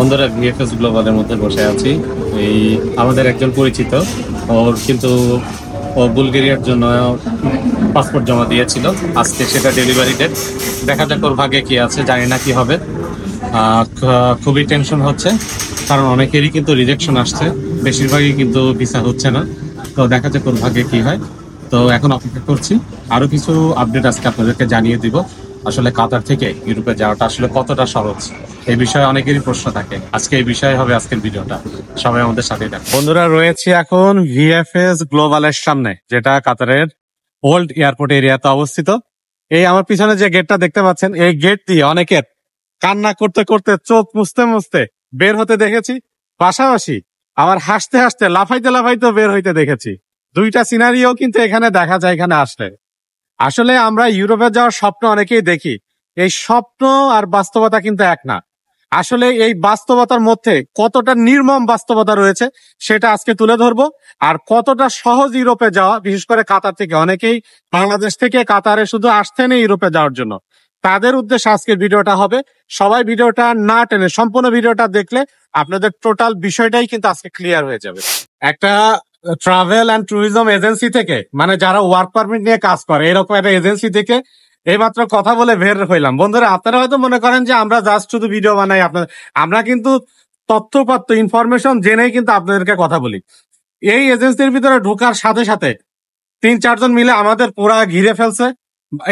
বন্ধুরা, ভিএফএস গ্লোবালের মধ্যে বসে আছি। এই আমাদের একজন পরিচিত, ওর কিন্তু ও বুলগেরিয়ার জন্য পাসপোর্ট জমা দিয়েছিল। আজকে সেটা ডেলিভারি ডেট। দেখা যাক ওর ভাগ্যে কি আছে, জানি না কি হবে। খুবই টেনশন হচ্ছে, কারণ অনেকেরই কিন্তু রিজেকশন আসছে, বেশিরভাগই কিন্তু ভিসা হচ্ছে না। তো দেখা যাক ওর ভাগ্যে কি হয়। তো এখন অপেক্ষা করছি, আরো কিছু আপডেট আজকে আপনাদেরকে জানিয়ে দিব। আসলে কাতার থেকে ইউরোপে যাওয়াটা আসলে কতটা সহজ, এই বিষয়ে অনেকেরই প্রশ্ন থাকে। আজকে এই বিষয়ে হবে আজকের ভিডিওটা, সবাই আমাদের সাথে থাকুন। বন্ধুরা, রয়েছে এখন ভিএফএস গ্লোবালের সামনে, যেটা কাতারের ওল্ড এয়ারপোর্ট এরিয়াতে অবস্থিত। এই আমার পিছনে যে গেটটা দেখতে পাচ্ছেন, এই গেট দিয়ে অনেকের কান্না করতে করতে, চোখ মুছতে মুছতে বের হতে দেখেছি। পাশাপাশি আবার হাসতে হাসতে, লাফাইতে লাফাইতে বের হইতে দেখেছি। দুইটা সিনারিও কিন্তু এখানে দেখা যায় এখানে আসলে। আসলে আমরা ইউরোপে যাওয়ার স্বপ্ন অনেকেই দেখি, এই স্বপ্ন আর বাস্তবতা কিন্তু এক না। আসলে এই বাস্তবতার মধ্যে কতটা নির্মম বাস্তবতা রয়েছে সেটা আজকে তুলে ধরবো। আর কতটা সহজ ইউরোপে যাওয়া, বিশেষ করে কাতার থেকে অনেকেই বাংলাদেশ থেকে কাতারে শুধু আসতেন ইউরোপে যাওয়ার জন্য, তাদের উদ্দেশ্যে আজকের ভিডিওটা হবে। সবাই ভিডিওটা না টেনে সম্পূর্ণ ভিডিওটা দেখলে আপনাদের টোটাল বিষয়টাই কিন্তু আজকে ক্লিয়ার হয়ে যাবে। একটা ট্রাভেল অ্যান্ড ট্যুরিজম এজেন্সি থেকে, মানে যারা ওয়ার্ক পারমিট নিয়ে কাজ করে, এরকম একটা এজেন্সি থেকে এইমাত্র কথা বলে বের হইলাম। বন্ধুরা, আপনারা হয়তো মনে করেন যে আমরা জাস্ট শুধু ভিডিও বানাই, আমরা কিন্তু তথ্যপাত্র ইনফরমেশন জেনেই কিন্তু আপনাদেরকে কথা বলি। এই এজেন্সির ভিতরে ঢোকার সাথে সাথে 3-4 জন মিলে আমাদের পুরা ঘিরে ফেলছে।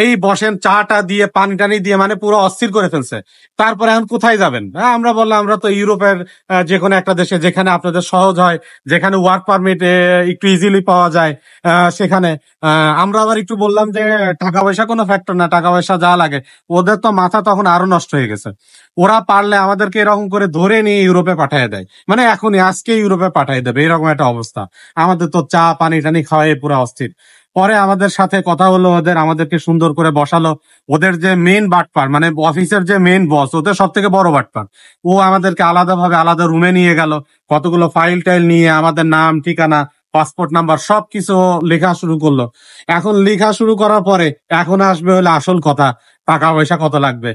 এই বসেন চাটা দিয়ে, পানি টানি দিয়ে, মানে পুরো অস্থির করে ফেলছে। তারপরে এখন কোথায় যাবেন? আমরা বললাম আমরা তো ইউরোপের যে কোনো একটা দেশে, যেখানে আপনাদের সহজ হয়, যেখানে ওয়ার্ক পারমিট একটু ইজিলি পাওয়া যায়, সেখানে। আমরা আবার একটু বললাম যে টাকা পয়সা কোনো ফ্যাক্টর না, টাকা পয়সা যা লাগে। ওদের তো মাথা তখন আরো নষ্ট হয়ে গেছে। ওরা পারলে আমাদেরকে এরকম করে ধরে নিয়ে ইউরোপে পাঠিয়ে দেয়, মানে এখনই আজকে ইউরোপে পাঠিয়ে দেবে, এরকম একটা অবস্থা। আমাদের তো চা পানি টানি খাওয়াই পুরো অস্থির। পরে আমাদের সাথে কথা হলো, আমাদেরকে সুন্দর করে বসালো। ওদের যে মেন বাটপার, মানে অফিসের যে মেন বস, ওদের সব থেকে বড় বাটপার, ও আমাদেরকে আলাদাভাবে আলাদা রুমে নিয়ে গেল। কতগুলো ফাইল টাইল নিয়ে আমাদের নাম ঠিকানা পাসপোর্ট নাম্বার সবকিছু লেখা শুরু করলো। এখন লেখা শুরু করার পরে এখন আসবে হলো আসল কথা, টাকা পয়সা কত লাগবে।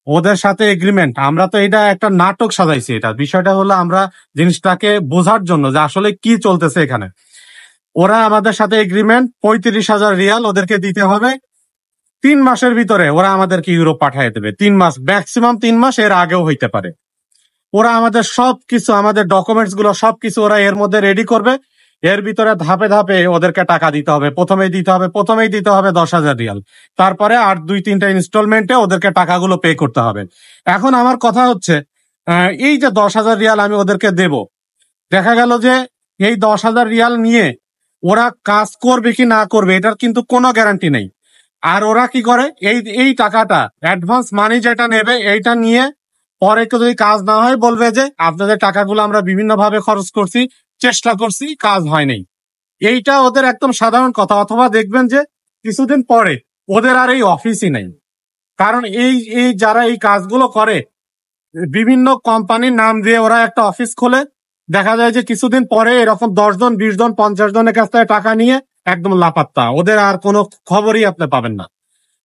ওদের সাথে এগ্রিমেন্ট, আমরা তো এটা একটা নাটক সাজাইছি। এটা বিষয়টা হলো আমরা জিনিসটাকে বোঝার জন্য যে আসলে কি চলতেছে এখানে। ওরা আমাদের সাথে এগ্রিমেন্ট, 35,000 রিয়াল ওদেরকে দিতে হবে। 3 মাসের ভিতরে ওরা আমাদেরকে ইউরোপ পাঠিয়ে দেবে। 3 মাস, ম্যাক্সিমাম 3 মাস, এর আগেও হইতে পারে। ওরা আমাদের সবকিছু, আমাদের ডকুমেন্টস গুলো সবকিছু ওরা এর মধ্যে রেডি করবে। এর ভিতরে ধাপে ধাপে ওদেরকে টাকা দিতে হবে। প্রথমেই দিতে হবে 10,000 রিয়াল। তারপরে আর 2-3টা ইনস্টলমেন্টে ওদেরকে টাকাগুলো পে করতে হবে। এখন আমার কথা হচ্ছে, এই যে 10,000 রিয়াল আমি ওদেরকে দেব, দেখা গেল যে এই 10,000 রিয়াল নিয়ে ওরা কাজ করবে কি না করবে এটার কিন্তু কোনো গ্যারান্টি নেই। আর ওরা কি করে, এই টাকাটা অ্যাডভান্স মানি যেটা নেবে, এইটা নিয়ে পরে যদি কাজ না হয় বলবে যে আপনাদের টাকাগুলো আমরা বিভিন্ন ভাবে খরচ করছি, চেষ্টা করছি, কাজ হয় নাই। এইটা ওদের একদম সাধারণ কথা। অথবা দেখবেন যে কিছুদিন পরে ওদের আর এই অফিসই নেই। কারণ এই এই যারা এই কাজগুলো করে, বিভিন্ন কোম্পানির নাম দিয়ে ওরা একটা অফিস খোলে। দেখা যায় যে কিছুদিন পরে এরকম 10 জন 20 জন 50 জনের কাছ থেকে টাকা নিয়ে একদম লাপাত্তা, ওদের আর কোনো খবরই আপনি পাবেন না।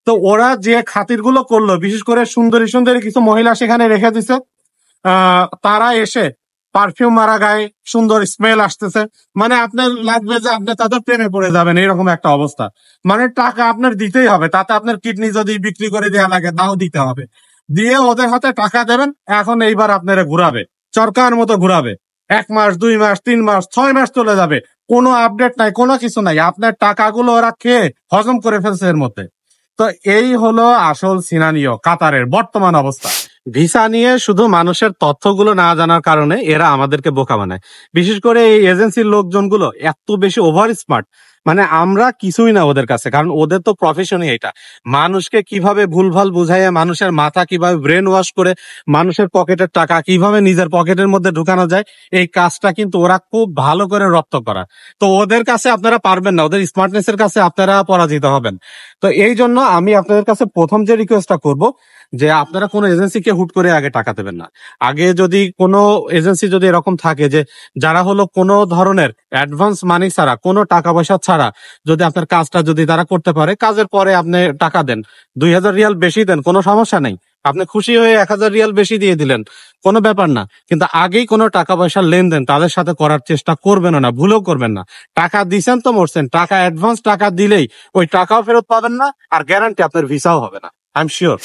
তো ওরা যে খাতির গুলো করলো, বিশেষ করে সুন্দরী সুন্দরী কিছু মহিলা সেখানে রেখে দিছে। তারা এসে পারফিউম মারা গায়ে, সুন্দর স্মেল আসতেছে, মানে আপনার লাগবে যে আপনি তাদের প্রেমে পড়ে যাবেন, এরকম একটা অবস্থা। মানে টাকা আপনার দিতেই হবে, তাতে আপনার কিডনি যদি বিক্রি করে দেওয়া লাগে তাও দিতে হবে। দিয়ে ওদের হাতে টাকা দেবেন। এখন এইবার আপনারা ঘুরাবে, চরকার মতো ঘুরাবে। 1 মাস, 2 মাস, 3 মাস, 6 মাস চলে যাবে, কোনো আপডেট নাই, কোনো কিছু নাই। আপনার টাকাগুলো ওরা খেয়ে হজম করে ফেলছে এর মধ্যে। তো এই হলো আসল সিনারিও কাতারের বর্তমান অবস্থা। ভিসা নিয়ে শুধু মানুষের তথ্যগুলো না জানার কারণে এরা আমাদেরকে বোকা বানায়। বিশেষ করে এই এজেন্সির লোকজনগুলো এত বেশি ওভার স্মার্ট, মানে আমরা কিছুই না ওদের কাছে। কারণ ওদের তো প্রফেশনই এটা, মানুষকে কিভাবে ভুলভাল বুঝাইয়া, মানুষের মাথা কিভাবে ব্রেন ওয়াশ করে, মানুষের পকেটের টাকা কিভাবে নিজের পকেটের মধ্যে ঢুকানো যায়, এই কাজটা কিন্তু ওরা খুব ভালো করে রপ্ত করা। তো ওদের কাছে আপনারা পারবেন না, ওদের স্মার্টনেসের কাছে আপনারা পরাজিত হবেন। তো এই জন্য আমি আপনাদের কাছে প্রথম যে রিকোয়েস্টটা করব, যে আপনারা কোনো এজেন্সিকে হুট করে আগে টাকা দেবেন না। আগে যদি কোনো এজেন্সি যদি এরকম থাকে যে যারা হলো কোনো ধরনের অ্যাডভান্স মানি ছাড়া, কোনো টাকা পয়সা ছাড়া যদি আপনার কাজটা যদি তারা করতে পারে, কাজের পরে আপনি টাকা দেন, 2,000 রিয়াল বেশি দেন, কোনো সমস্যা নেই। আপনি খুশি হয়ে 1,000 রিয়াল বেশি দিয়ে দিলেন, কোনো ব্যাপার না। কিন্তু আগেই কোনো টাকা পয়সার লেনদেন তাদের সাথে করার চেষ্টা করবেন না, ভুলেও করবেন না। টাকা দিছেন তো মরছেন, টাকা অ্যাডভান্স টাকা দিলেই ওই টাকাও ফেরত পাবেন না, আর গ্যারান্টি আপনার ভিসাও হবে না, আই এম শিওর।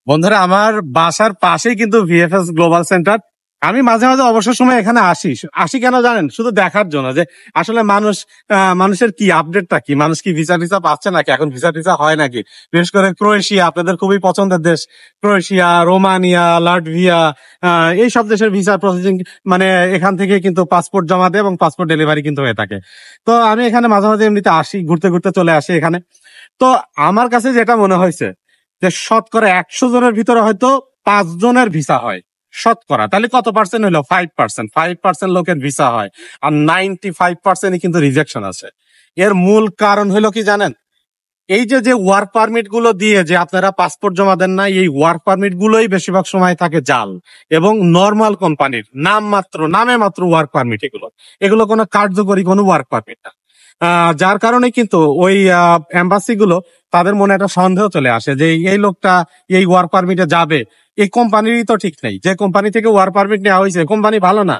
বন্ধুরা, আমার বাসার পাশেই কিন্তু ভিএফএস গ্লোবাল সেন্টার। আমি মাঝে মাঝে অবসর সময় এখানে আসি। আসি কেন জানেন? শুধু দেখার জন্য যে আসলে মানুষের কি আপডেটটা কি, মানুষ কি ভিসা টিসা পাচ্ছে নাকি, এখন ভিসা টিসা হয় নাকি। বিশেষ করে ক্রোয়েশিয়া, আপনাদের খুবই পছন্দের দেশ, ক্রোয়েশিয়া, রোমানিয়া, লাটভিয়া, এই সব দেশের ভিসা প্রসেসিং মানে এখান থেকে কিন্তু পাসপোর্ট জমা দেয় এবং পাসপোর্ট ডেলিভারি কিন্তু হয়ে থাকে। তো আমি এখানে মাঝে মাঝে এমনিতে আসি, ঘুরতে ঘুরতে চলে আসি এখানে। তো আমার কাছে যেটা মনে হয়েছে যে শতকরা 100 জনের ভিতরে হয়তো 5 জনের ভিসা হয়, শতকরা। তাহলে কত পার্সেন্ট হলো? 5%। 5% লোকের ভিসা হয়, আর 95% কিন্তু রিজেকশন আছে। এর মূল কারণ হলো কি জানেন? এই যে ওয়ার্ক পারমিট গুলো দিয়ে যে আপনারা পাসপোর্ট জমা দেন না, এই ওয়ার্ক পারমিট গুলোই বেশিরভাগ সময় থাকে জাল এবং নর্মাল কোম্পানির নামে মাত্র ওয়ার্ক পারমিট। এগুলো কোনো কার্যকরী কোনো ওয়ার্ক পারমিট না। যার কারণে কিন্তু ওই এম্বাসি গুলো তাদের মনে একটা সন্দেহ চলে আসে যে এই লোকটা এই ওয়ার্ক পারমিটে যাবে, এই কোম্পানিরই তো ঠিক নেই। যে কোম্পানি থেকে ওয়ার্ক পারমিট নেওয়া হয়েছে কোম্পানি ভালো না,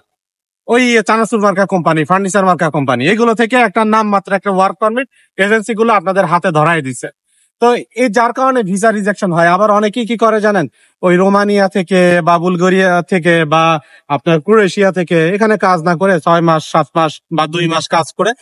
ওই চানাচুর মার্কা কোম্পানি, ফার্নিচার মার্কা কোম্পানি, এগুলো থেকে একটা নাম মাত্র একটা ওয়ার্ক পারমিট এজেন্সি গুলো আপনাদের হাতে ধরাই দিছে। তো এই যার কারণে ভিসা রিজেকশন হয়। আবার অনেকেই কি করে জানেন? ওই রোমানিয়া থেকে বা বুলগেরিয়া থেকে বা আপনার ক্রোয়েশিয়া থেকে এখানে কাজ না করে 6 মাস 7 মাস বা 2 মাস কাজ করে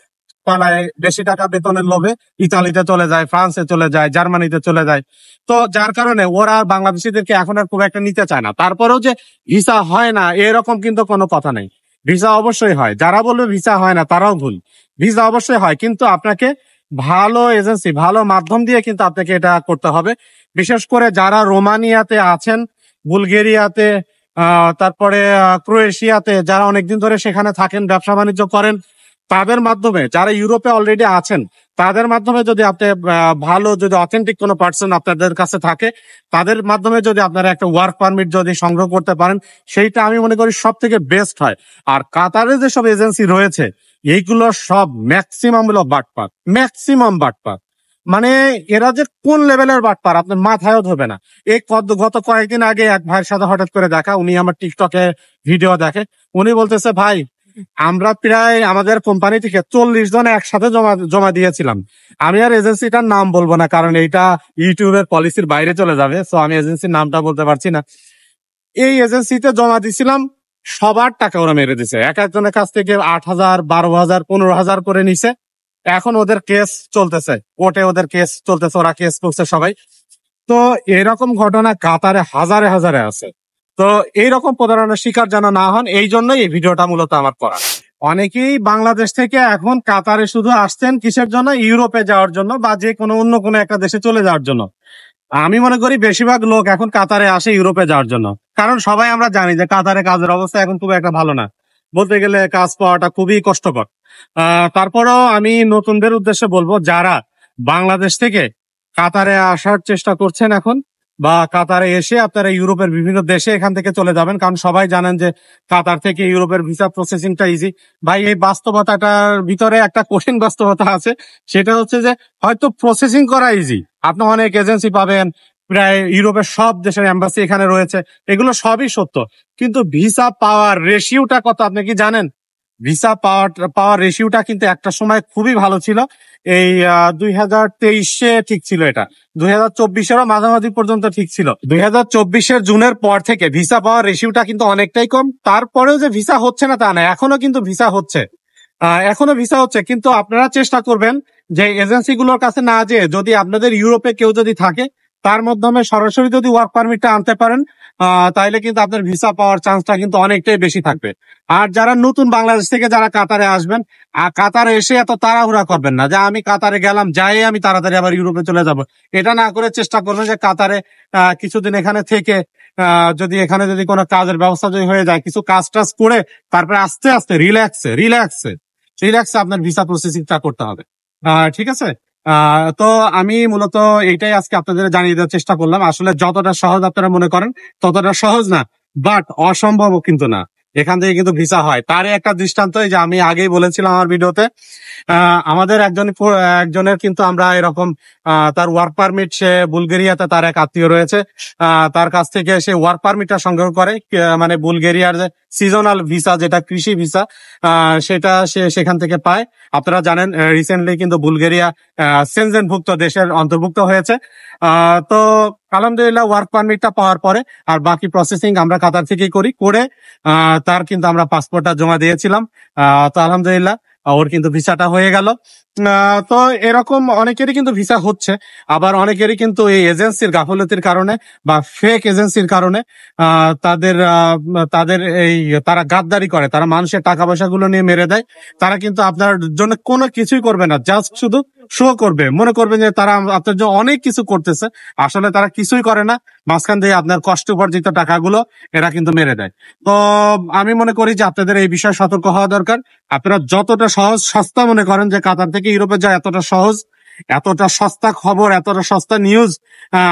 পালায় বেশি টাকা বেতনের লোভে ইতালিতে চলে যায়, ফ্রান্সে চলে যায়, জার্মানিতে চলে যায়। তো যার কারণে ওরা বাংলাদেশিদেরকে এখন আর খুব একটা নিতে চায় না। তারপরেও যে ভিসা হয় না এরকম কিন্তু কোনো কথা নেই, ভিসা অবশ্যই হয়। যারা বলবে ভিসা হয় না তারাও ভুল, ভিসা অবশ্যই হয়, কিন্তু আপনাকে ভালো এজেন্সি, ভালো মাধ্যম দিয়ে কিন্তু আপনাকে এটা করতে হবে। বিশেষ করে যারা রোমানিয়াতে আছেন, বুলগেরিয়াতে, তারপরে ক্রোয়েশিয়াতে, যারা অনেকদিন ধরে সেখানে থাকেন, ব্যবসা বাণিজ্য করেন, তাদের মাধ্যমে, যারা ইউরোপে অলরেডি আছেন তাদের মাধ্যমে যদি আপনি ভালো, যদি অথেন্টিক কোনো পার্সন আপনাদের কাছে থাকে, তাদের মাধ্যমে যদি আপনারা একটা ওয়ার্ক পারমিট যদি সংগ্রহ করতে পারেন, সেইটা আমি মনে করি সব থেকে বেস্ট হয়। আর কাতারে যেসব এজেন্সি রয়েছে এইগুলো সব ম্যাক্সিমাম হলো বাটপার, ম্যাক্সিমাম বাটপার। মানে এরা যে কোন লেভেলের বাটপার আপনার মাথায়ও ধরবে না। এই গত কয়েকদিন আগে এক ভাইয়ের সাথে হঠাৎ করে দেখা, উনি আমার টিকটকে ভিডিও দেখে, উনি বলতেছে, ভাই আমরা প্রায় আমাদের কোম্পানি থেকে 40 জন একসাথে জমা দিয়েছিলাম। আমি আর এজেন্সিটার নাম বলবো না, কারণ এইটা ইউটিউবের পলিসির বাইরে চলে যাবে, সো আমি এজেন্সির নামটা বলতে পারছি না। এই এজেন্সিতে জমা দিছিলাম, সবার টাকা ওরা মেরে দিছে। এক একজনের কাছ থেকে 8,000, 12,000, 15,000 করে নিছে। এখন ওদের কেস চলতেছে কোর্টে, ওদের কেস চলতেছে, ওরা কেস করছে সবাই। তো এরকম ঘটনা কাতারে হাজারে হাজারে আছে। তো এইরকম প্রতারণার শিকার যেন না হন, এই জন্যই এই ভিডিওটা মূলত আমার করা। অনেকেই বাংলাদেশ থেকে এখন কাতারে শুধু আসছেন কিসের জন্য? ইউরোপে যাওয়ার জন্য বা যে কোনো অন্য কোনো একটা দেশে চলে যাওয়ার জন্য। আমি মনে করি বেশিরভাগ লোক এখন কাতারে আসে ইউরোপে যাওয়ার জন্য, কারণ সবাই আমরা জানি যে কাতারে কাজের অবস্থা এখন খুব একটা ভালো না, বলতে গেলে কাজ পাওয়াটা খুবই কষ্টকর। তারপরেও আমি নতুনদের উদ্দেশ্যে বলবো, যারা বাংলাদেশ থেকে কাতারে আসার চেষ্টা করছেন এখন, বা কাতারে এসে আপনারা ইউরোপের বিভিন্ন দেশে এখান থেকে চলে যাবেন, কারণ সবাই জানেন যে কাতার থেকে ইউরোপের ভিসা প্রসেসিংটা ইজি। ভাই, এই বাস্তবতাটার ভিতরে একটা কঠিন বাস্তবতা আছে, সেটা হচ্ছে যে হয়তো প্রসেসিং করা ইজি, আপনি অনেক এজেন্সি পাবেন, প্রায় ইউরোপের সব দেশের এম্বাসি এখানে রয়েছে, এগুলো সবই সত্য, কিন্তু ভিসা পাওয়ার রেশিওটা কত আপনি কি জানেন? ভিসা পাওয়ার রেশিওটা কিন্তু একটা সময় খুবই ভালো ছিল। এই 2023-এ ঠিক ছিল, এটা 2024-এরও মাঝামাঝি পর্যন্ত ঠিক ছিল। 2024-এর জুনের পর থেকে ভিসা পাওয়ার রেশিওটা কিন্তু অনেকটাই কম। তারপরেও যে ভিসা হচ্ছে না তা না, এখনো কিন্তু ভিসা হচ্ছে, এখনো ভিসা হচ্ছে। কিন্তু আপনারা চেষ্টা করবেন যে এজেন্সিগুলোর কাছে না যেয়ে, যদি আপনাদের ইউরোপে কেউ যদি থাকে তার মাধ্যমে সরাসরি যদি ওয়ার্ক পারমিটটা আনতে পারেন, তাইলে কিন্তু আপনার ভিসা পাওয়ার চান্সটা কিন্তু অনেকটাই বেশি থাকবে। আর যারা নতুন বাংলাদেশ থেকে যারা কাতারে আসবেন, কাতারে এসে এত তাড়াহুড়া করবেন না যে আমি কাতারে গেলাম, যাই আমি তাড়াতাড়ি আবার ইউরোপে চলে যাব। এটা না করে চেষ্টা করবেন যে কাতারে কিছুদিন এখানে থেকে, যদি এখানে যদি কোনো কাজের ব্যবস্থা যদি হয়ে যায়, কিছু কাজ টাজ করে তারপরে আস্তে আস্তে রিল্যাক্সে আপনার ভিসা প্রসেসিংটা করতে হবে। ঠিক আছে। তো আমি মূলত এইটাই আজকে আপনাদের জানিয়ে দেওয়ার চেষ্টা করলাম। আসলে যতটা সহজ আপনারা মনে করেন ততটা সহজ না, বাট অসম্ভবও কিন্তু না। এখান থেকে কিন্তু ভিসা হয়। তারই একটা দৃষ্টান্ত এই যে আমি আগেই বলেছিলাম আমার ভিডিওতে, আমাদের একজনের কিন্তু আমরা এরকম তার ওয়ার্ক পারমিট, সে বুলগেরিয়াতে তার এক আত্মীয় রয়েছে, তার কাছ থেকে সে ওয়ার্ক পারমিটটা সংগ্রহ করে, মানে বুলগেরিয়ার যে সিজনাল ভিসা, যেটা কৃষি ভিসা, সেটা সে সেখান থেকে পায়। আপনারা জানেন রিসেন্টলি কিন্তু বুলগেরিয়া সেনজেনভুক্ত দেশের অন্তর্ভুক্ত হয়েছে। তো আলহামদুলিল্লাহ ওয়ার্ক পারমিটটা পাওয়ার পরে আর বাকি প্রসেসিং আমরা কাতার থেকেই করে তার কিন্তু আমরা পাসপোর্টটা জমা দিয়েছিলাম। তো আলহামদুলিল্লাহ ওর কিন্তু ভিসাটা হয়ে গেল। তো এরকম অনেকেরই কিন্তু ভিসা হচ্ছে, আবার অনেকেরই কিন্তু এই এজেন্সির গাফলতির কারণে বা ফেক এজেন্সির কারণে তাদের তারা গাদ্দারি করে, তারা মানুষের টাকা পয়সা গুলো নিয়ে মেরে দেয়। তারা কিন্তু আপনার জন্য কোনো কিছুই করবে না, জাস্ট শুধু শো করবে, মনে করবেন যে তারা আপনার জন্য অনেক কিছু করতেছে, আসলে তারা কিছুই করে না। মাঝখান দিয়ে আপনার কষ্ট উপার্জিত টাকাগুলো এরা কিন্তু মেরে দেয়। তো আমি মনে করি যে আপনাদের এই বিষয়ে সতর্ক হওয়া দরকার। আপনারা যতটা সহজ সস্তা মনে করেন যে কাতার থেকে ইউরোপে যায় এতটা সহজ, এতটা সস্তা খবর, এতটা সস্তা নিউজ,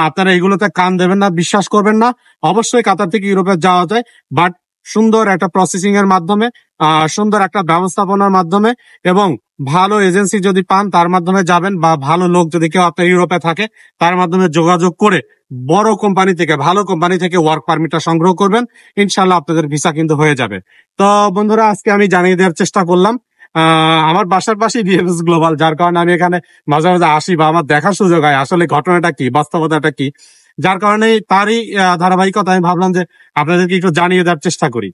আপনারা এগুলোতে কান দেবেন না, বিশ্বাস করবেন না। অবশ্যই কাতার থেকে ইউরোপে যাওয়া যায়, বাট সুন্দর একটা প্রসেসিং এর মাধ্যমে, সুন্দর একটা ব্যবস্থাপনার মাধ্যমে, এবং ভালো এজেন্সি যদি পান তার মাধ্যমে যাবেন, বা ভালো লোক যদি কেউ আপনার ইউরোপে থাকে তার মাধ্যমে যোগাযোগ করে বড় কোম্পানি থেকে, ভালো কোম্পানি থেকে ওয়ার্ক পারমিটটা সংগ্রহ করবেন। ইনশাল্লাহ আপনাদের ভিসা কিন্তু হয়ে যাবে। তো বন্ধুরা, আজকে আমি জানিয়ে দেওয়ার চেষ্টা করলাম, আমার বাসার পাশেই বিএফএস গ্লোবাল, যার কারণে আমি এখানে মাঝে মাঝে আসি বা আমার দেখার সুযোগ হয় আসলে ঘটনাটা কি, বাস্তবতাটা কি। যার কারণে তারই ধারাবাহিকতা আমি ভাবলাম যে আপনাদেরকে একটু জানিয়ে দেওয়ার চেষ্টা করি।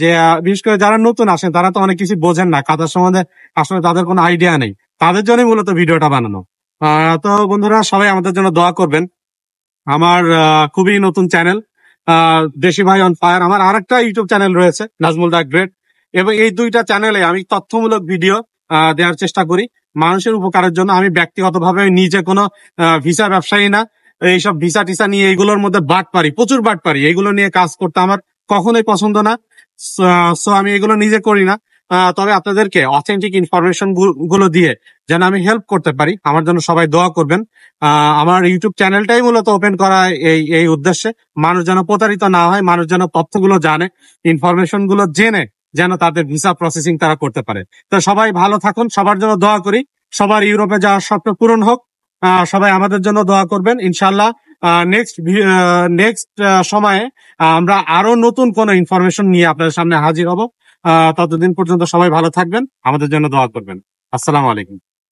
যে বিশেষ করে যারা নতুন আসেন তারা তো অনেক কিছু বোঝেন না, কাতার সম্বন্ধে আসলে তাদের কোনো আইডিয়া নেই, তাদের জন্যই মূলত ভিডিওটা বানানো। তো বন্ধুরা, সবাই আমাদের জন্য দোয়া করবেন। আমার খুবই নতুন চ্যানেল দেশি ভাই অন ফায়ার, আমার আরেকটা ইউটিউব চ্যানেল রয়েছে নাজমুল দা গ্রেট, এবং এই দুইটা চ্যানেলে আমি তথ্যমূলক ভিডিও দেওয়ার চেষ্টা করি মানুষের উপকারের জন্য। আমি ব্যক্তিগতভাবে নিজে কোনো ভিসা ব্যবসায়ী না, এইসব ভিসা টিসা নিয়ে এইগুলোর মধ্যে প্রচুর বাটপারি, এগুলো নিয়ে কাজ করতে আমার কখনোই পছন্দ না। সো আমি এগুলো নিজে করি না। তবে আপনাদেরকে অথেন্টিক ইনফরমেশন গুলো দিয়ে যেন আমি হেল্প করতে পারি, আমার জন্য সবাই দোয়া করবেন। আমার ইউটিউব চ্যানেলটাই মূলত ওপেন করা এই উদ্দেশ্যে, মানুষ যেন প্রতারিত না হয়, মানুষ যেন তথ্যগুলো জানে, ইনফরমেশন গুলো জেনে যেন তাদের ভিসা প্রসেসিং তারা করতে পারে। তো সবাই ভালো থাকুন, সবার জন্য দোয়া করি, সবার ইউরোপে যাওয়ার স্বপ্ন পূরণ হোক। সবাই আমাদের জন্য দোয়া করবেন। ইনশাল্লাহ নেক্সট সময়ে আমরা আরো নতুন কোন ইনফরমেশন নিয়ে আপনাদের সামনে হাজির হব। ততদিন পর্যন্ত সবাই ভালো থাকবেন, আমাদের জন্য দোয়া করবেন। আসসালামু আলাইকুম।